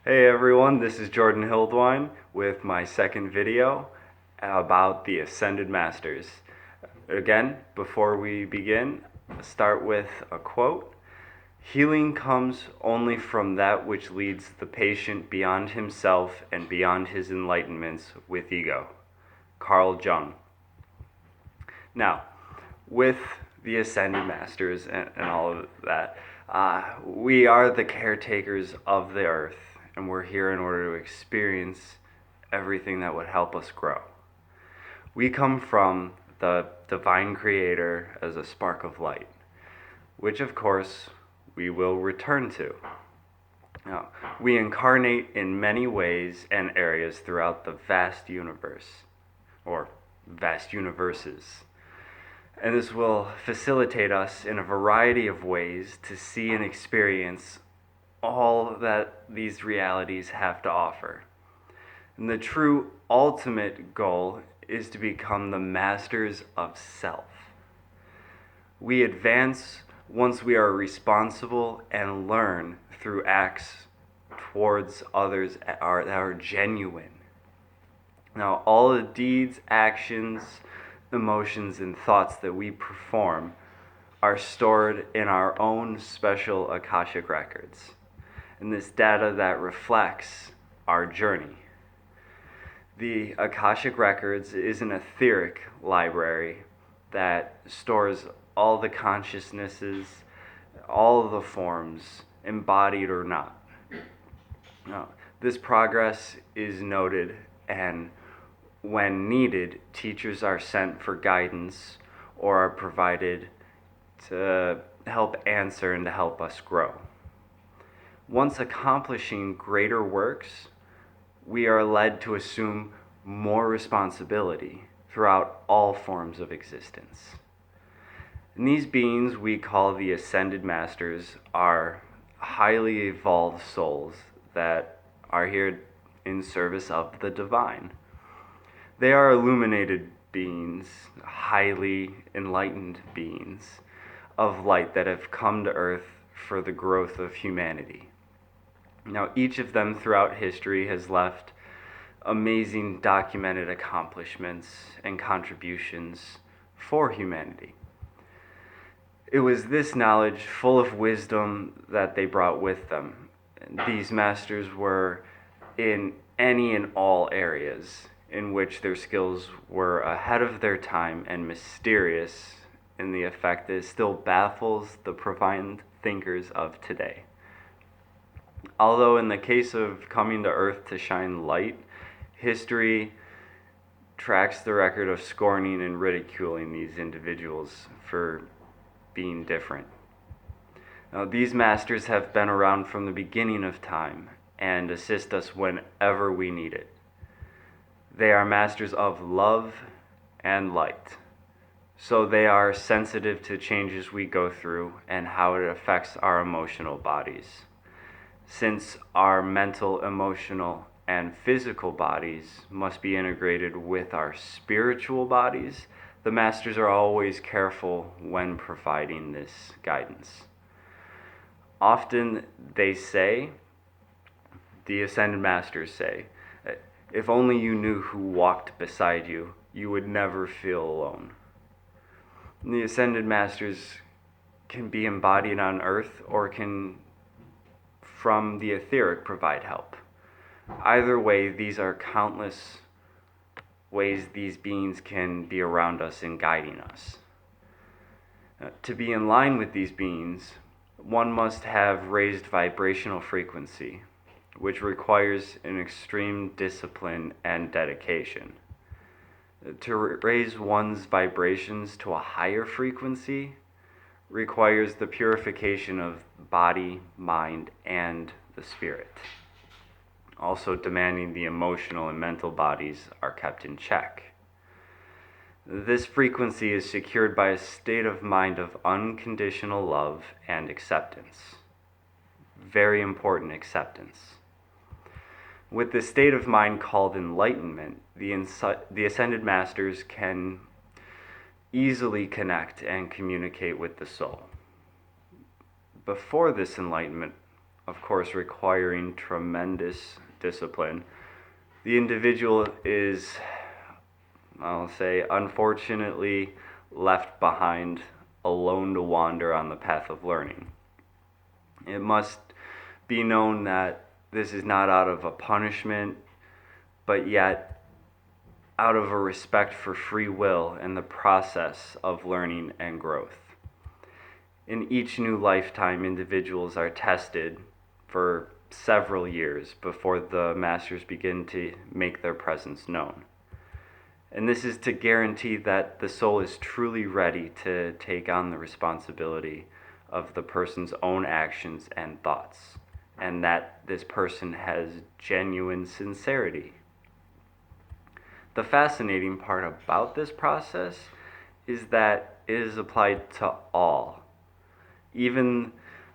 Hey everyone, this is Jordan Hildwein with my second video about the Ascended Masters. Again, before we begin, start with a quote. Healing comes only from that which leads the patient beyond himself and beyond his enlightenments with ego. Carl Jung. Now, with the Ascended Masters and all of that, we are the caretakers of the earth, and we're here in order to experience everything that would help us grow. We come from the divine creator as a spark of light, which of course we will return to. Now, we incarnate in many ways and areas throughout the vast universe, or vast universes. And this will facilitate us in a variety of ways to see and experience all that these realities have to offer. And the true ultimate goal is to become the masters of self. We advance once we are responsible and learn through acts towards others that are genuine. Now, all the deeds, actions, emotions, and thoughts that we perform are stored in our own special Akashic records, and this data that reflects our journey. The Akashic Records is an etheric library that stores all the consciousnesses, all of the forms, embodied or not. Now, this progress is noted, and when needed, teachers are sent for guidance or are provided to help answer and to help us grow. Once accomplishing greater works, we are led to assume more responsibility throughout all forms of existence. And these beings we call the Ascended Masters are highly evolved souls that are here in service of the divine. They are illuminated beings, highly enlightened beings of light that have come to earth for the growth of humanity. Now, each of them throughout history has left amazing documented accomplishments and contributions for humanity. It was this knowledge, full of wisdom, that they brought with them. These masters were in any and all areas in which their skills were ahead of their time and mysterious in the effect that it still baffles the profound thinkers of today. Although in the case of coming to earth to shine light, history tracks the record of scorning and ridiculing these individuals for being different. Now, these masters have been around from the beginning of time and assist us whenever we need it. They are masters of love and light, so they are sensitive to changes we go through and how it affects our emotional bodies. Since our mental, emotional, and physical bodies must be integrated with our spiritual bodies, the masters are always careful when providing this guidance. Often they say, the Ascended Masters say, if only you knew who walked beside you, you would never feel alone. And the Ascended Masters can be embodied on earth or can, from the etheric, provide help. Either way, these are countless ways these beings can be around us and guiding us. To be in line with these beings, one must have raised vibrational frequency, which requires an extreme discipline and dedication. To raise one's vibrations to a higher frequency requires the purification of body, mind, and the spirit. Also demanding the emotional and mental bodies are kept in check. This frequency is secured by a state of mind of unconditional love and acceptance. Very important acceptance. With the state of mind called enlightenment, the Ascended Masters can easily connect and communicate with the soul. Before this enlightenment, of course requiring tremendous discipline, the individual is, I'll say, unfortunately left behind, alone to wander on the path of learning. It must be known that this is not out of a punishment, but yet out of a respect for free will and the process of learning and growth. In each new lifetime, individuals are tested for several years before the masters begin to make their presence known. And this is to guarantee that the soul is truly ready to take on the responsibility of the person's own actions and thoughts, and that this person has genuine sincerity. The fascinating part about this process is that it is applied to all. Even,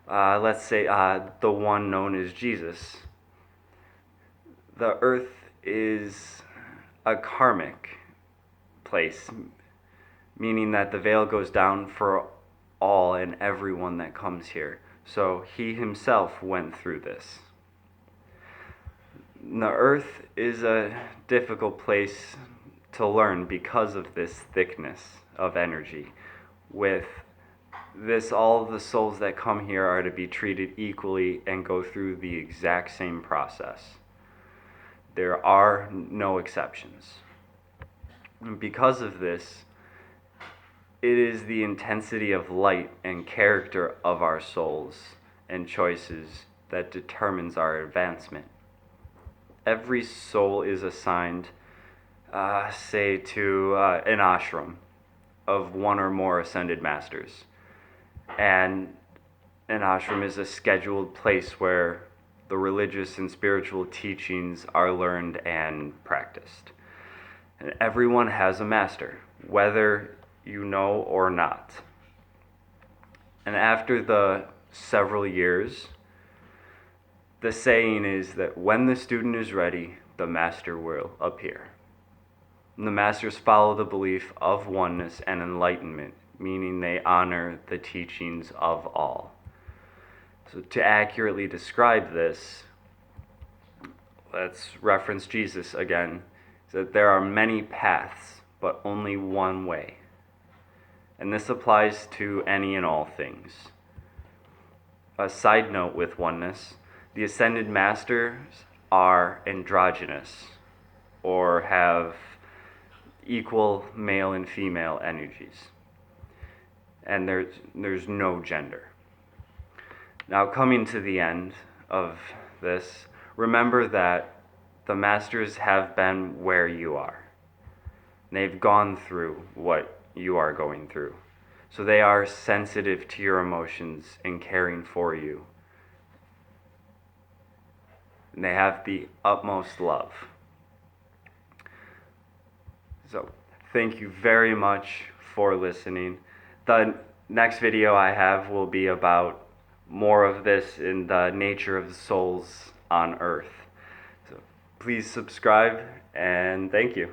let's say, the one known as Jesus. The earth is a karmic place, meaning that the veil goes down for all and everyone that comes here. So he himself went through this. The earth is a difficult place to learn because of this thickness of energy. With this, all of the souls that come here are to be treated equally and go through the exact same process. There are no exceptions. And because of this, it is the intensity of light and character of our souls and choices that determines our advancement. Every soul is assigned, say, to an ashram of one or more ascended masters. And an ashram is a scheduled place where the religious and spiritual teachings are learned and practiced. And everyone has a master, whether you know or not. And after the several years, the saying is that when the student is ready, the master will appear. And the masters follow the belief of oneness and enlightenment, meaning they honor the teachings of all. So to accurately describe this, let's reference Jesus again, that there are many paths, but only one way. And this applies to any and all things. A side note with oneness, the ascended masters are androgynous, or have equal male and female energies. And there's no gender. Now, coming to the end of this, remember that the masters have been where you are. They've gone through what you are going through. So they are sensitive to your emotions and caring for you. And they have the utmost love. So thank you very much for listening. The next video I have will be about more of this in the nature of the souls on Earth. So please subscribe, and thank you.